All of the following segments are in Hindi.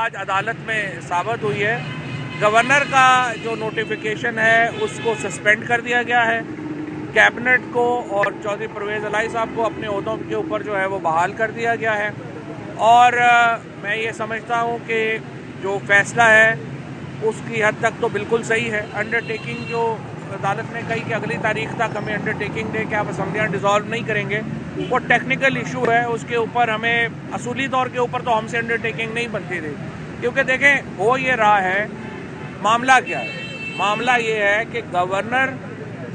आज अदालत में साबित हुई है। गवर्नर का जो नोटिफिकेशन है उसको सस्पेंड कर दिया गया है। कैबिनेट को और चौधरी परवेज़ इलाही साहब को अपने ओहदों के ऊपर जो है वो बहाल कर दिया गया है। और मैं ये समझता हूँ कि जो फैसला है उसकी हद तक तो बिल्कुल सही है। अंडरटेकिंग जो अदालत ने कही कि अगली तारीख तक हमें अंडरटेकिंग दे कि आप असम्बलियाँ डिज़ोल्व नहीं करेंगे, वो टेक्निकल इशू है। उसके ऊपर हमें असूली तौर के ऊपर तो हमसे अंडरटेकिंग नहीं बनती थी, क्योंकि देखें हो ये रहा है, मामला क्या है? मामला ये है कि गवर्नर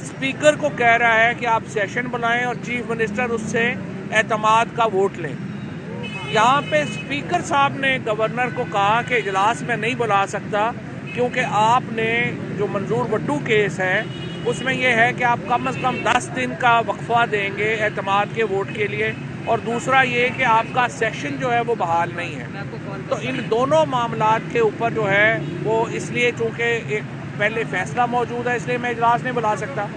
स्पीकर को कह रहा है कि आप सेशन बुलाएं और चीफ मिनिस्टर उससे एतमाद का वोट लें। यहाँ पे स्पीकर साहब ने गवर्नर को कहा कि इजलास में नहीं बुला सकता, क्योंकि आपने जो मंजूर वट्टू केस है उसमें यह है कि आप कम से कम 10 दिन का वक्फा देंगे एतमाद के वोट के लिए, और दूसरा ये कि आपका सेशन जो है वो बहाल नहीं है। तो इन दोनों मामलात के ऊपर जो है वो इसलिए चूँकि एक पहले फैसला मौजूद है इसलिए मैं इजलास नहीं बुला सकता।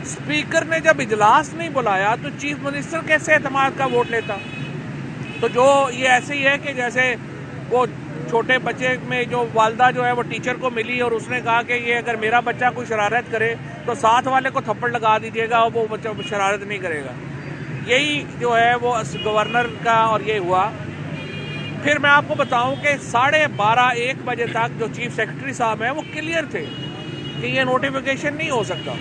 स्पीकर ने जब इजलास नहीं बुलाया तो चीफ मिनिस्टर कैसे एतमाद का वोट लेता? तो जो ये ऐसे ही है कि जैसे वो छोटे बच्चे में जो वालदा जो है वो टीचर को मिली और उसने कहा कि ये अगर मेरा बच्चा कोई शरारत करे तो साथ वाले को थप्पड़ लगा दीजिएगा और वो बच्चा शरारत नहीं करेगा। यही जो है वो गवर्नर का और ये हुआ। फिर मैं आपको बताऊं कि 12:30-1 बजे तक जो चीफ सेक्रेटरी साहब हैं वो क्लियर थे कि ये नोटिफिकेशन नहीं हो सकता।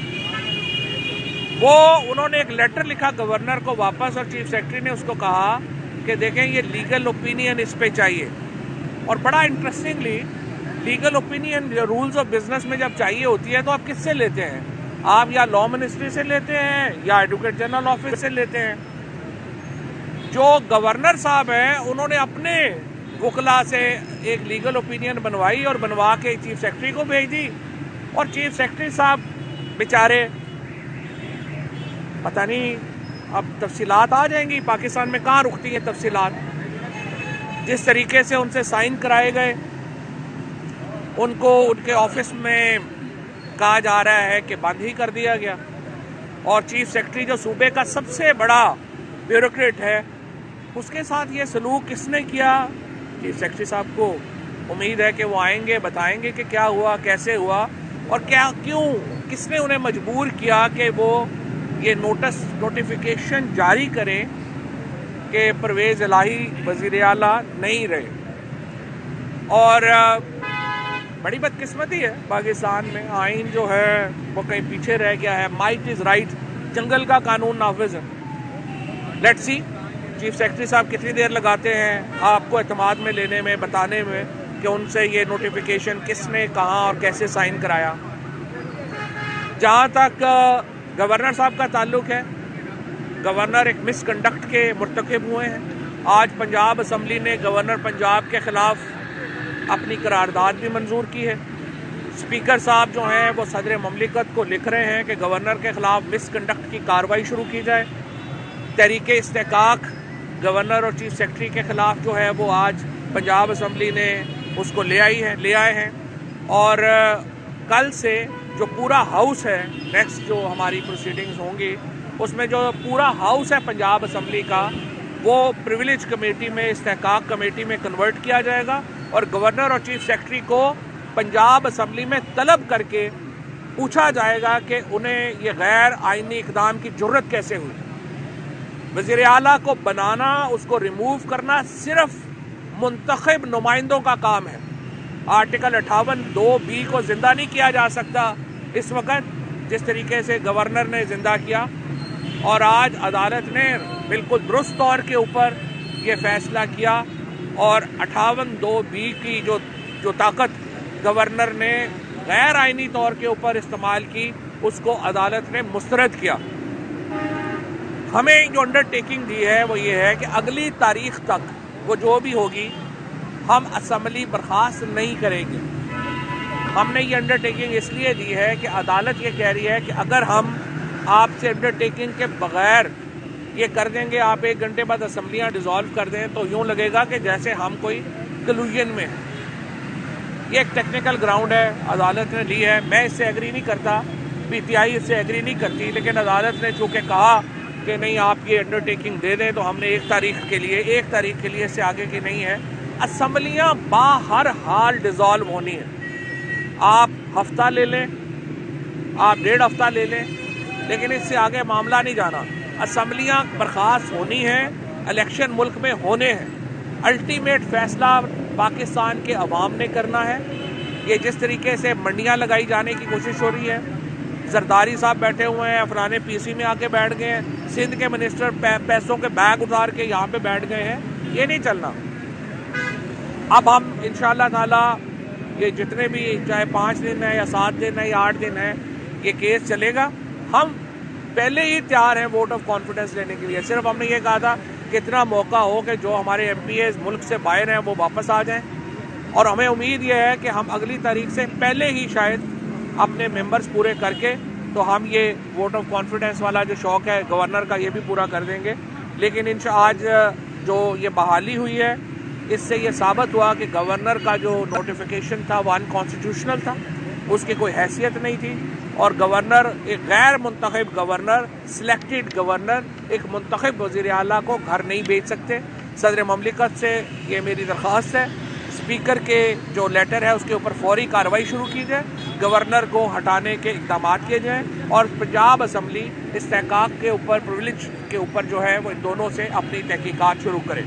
उन्होंने एक लेटर लिखा गवर्नर को वापस, और चीफ सेक्रेटरी ने उसको कहा कि देखें ये लीगल ओपिनियन इस पे चाहिए। और बड़ा इंटरेस्टिंगली लीगल ओपिनियन जो रूल्स ऑफ बिजनेस में जब चाहिए होती है तो आप किससे लेते हैं? आप या लॉ मिनिस्ट्री से लेते हैं या एडवोकेट जनरल ऑफिस से लेते हैं। जो गवर्नर साहब हैं उन्होंने अपने वकला से एक लीगल ओपिनियन बनवाई और बनवा के चीफ सेक्रेटरी को भेज दी, और चीफ सेक्रेटरी साहब बेचारे पता नहीं अब तफसीलात आ जाएंगी, पाकिस्तान में कहाँ रुकती है तफसीलात। जिस तरीके से उनसे साइन कराए गए, उनको उनके ऑफिस में कहा जा रहा है कि बंद ही कर दिया गया, और चीफ सेक्रेटरी जो सूबे का सबसे बड़ा ब्यूरोक्रेट है उसके साथ ये सलूक किसने किया? चीफ सेक्रेटरी साहब को उम्मीद है कि वो आएंगे, बताएंगे कि क्या हुआ, कैसे हुआ और क्या क्यों, किसने उन्हें मजबूर किया कि वो ये नोटिफिकेशन जारी करें कि परवेज़ इलाही वज़ीर आला नहीं रहे। और बड़ी बदकिस्मती है पाकिस्तान में, आइन जो है वो कहीं पीछे रह गया है। माइट इज़ राइट, जंगल का कानून नाफिज है। लेट्स सी चीफ सेक्रेटरी साहब कितनी देर लगाते हैं आपको एतमाद में लेने में, बताने में कि उनसे ये नोटिफिकेशन किसने, कहाँ और कैसे साइन कराया। जहाँ तक गवर्नर साहब का ताल्लुक है, गवर्नर एक मिसकंडक्ट के मुर्तकिब हुए हैं। आज पंजाब असम्बली ने गवर्नर पंजाब के ख़िलाफ़ अपनी करारदाद भी मंजूर की है। स्पीकर साहब जो हैं वो सदर ममलिकत को लिख रहे हैं कि गवर्नर के ख़िलाफ़ मिसकंडक्ट की कार्रवाई शुरू की जाए। तहरीके इस्तेकाक गवर्नर और चीफ सेक्रेटरी के ख़िलाफ़ जो है वो आज पंजाब असम्बली ने उसको ले आए हैं। और कल से जो पूरा हाउस है, नेक्स्ट जो हमारी प्रोसीडिंग्स होंगी उसमें जो पूरा हाउस है पंजाब असम्बली का, वो प्रिविलेज कमेटी में, इस्तेहकाक कमेटी में कन्वर्ट किया जाएगा, और गवर्नर और चीफ सेक्रेटरी को पंजाब असम्बली में तलब करके पूछा जाएगा कि उन्हें ये गैर आइनी इक़दाम की जुर्रत कैसे हुई। वज़ीर आला को बनाना, उसको रिमूव करना सिर्फ मुंतखब नुमाइंदों का काम है। आर्टिकल 58(2)(b) को ज़िंदा नहीं किया जा सकता इस वक्त, जिस तरीके से गवर्नर ने ज़िंदा किया। और आज अदालत ने बिल्कुल दुरुस्त तौर के ऊपर ये फ़ैसला किया, और 58(2)(b) की जो ताकत गवर्नर ने गैर आइनी तौर के ऊपर इस्तेमाल की, उसको अदालत ने मुस्तरद किया। हमें जो अंडरटेकिंग दी है वो ये है कि अगली तारीख तक वो जो भी होगी हम असम्बली बर्खास्त नहीं करेंगे। हमने ये अंडरटेकिंग इसलिए दी है कि अदालत ये कह रही है कि अगर हम आपसे अंडरटेकिंग के बगैर ये कर देंगे, आप 1 घंटे बाद असम्बलियाँ डिज़ोल्व कर दें, तो यूँ लगेगा कि जैसे हम कोई कलूजन में हैं। ये एक टेक्निकल ग्राउंड है, अदालत ने ली है। मैं इससे एग्री नहीं करता, PTI इससे एग्री नहीं करती, लेकिन अदालत ने चूँकि कहा कि नहीं आप ये अंडरटेकिंग दे दें, तो हमने 1 तारीख के लिए इससे आगे की नहीं है। असम्बलियाँ बाहर हाल डिज़ोल्व होनी है। आप हफ्ता ले लें, आप 1.5 हफ्ता ले लें, लेकिन इससे आगे मामला नहीं जाना। असम्बलियाँ बर्खास्त होनी है, इलेक्शन मुल्क में होने हैं। अल्टीमेट फैसला पाकिस्तान के अवाम ने करना है। ये जिस तरीके से मंडियाँ लगाई जाने की कोशिश हो रही है, जरदारी साहब बैठे हुए हैं, फलाने पीसी में आके बैठ गए हैं, सिंध के मिनिस्टर पैसों के बैग उतार के यहाँ पे बैठ गए हैं, ये नहीं चलना। अब हम इंशाअल्लाह ताला ये जितने भी, चाहे 5 दिन है या 7 दिन है या 8 दिन है, ये केस चलेगा। हम पहले ही तैयार हैं वोट ऑफ कॉन्फिडेंस लेने के लिए। सिर्फ हमने ये कहा था कि इतना मौका हो कि जो हमारे MPAs मुल्क से बाहर हैं वो वापस आ जाएं, और हमें उम्मीद ये है कि हम अगली तारीख से पहले ही शायद अपने मेंबर्स पूरे करके तो हम ये वोट ऑफ कॉन्फिडेंस वाला जो शौक़ है गवर्नर का, ये भी पूरा कर देंगे। लेकिन आज जो ये बहाली हुई है, इससे ये साबित हुआ कि गवर्नर का जो नोटिफिकेशन था वो अनकॉन्स्टिट्यूशनल था, उसकी कोई हैसियत नहीं थी। और गवर्नर, एक गैर मुंतखब गवर्नर, सिलेक्टेड गवर्नर, एक मुंतखब वज़ीर आला को घर नहीं भेज सकते। सदर ममलिकत से ये मेरी दरख्वास्त है, स्पीकर के जो लेटर है उसके ऊपर फौरी कार्रवाई शुरू की जाए, गवर्नर को हटाने के इक़दाम किए जाएँ, और पंजाब असम्बली इस्तेहकाक के ऊपर, प्रिविलेज के ऊपर जो है वो इन दोनों से अपनी तहकीकात शुरू करे।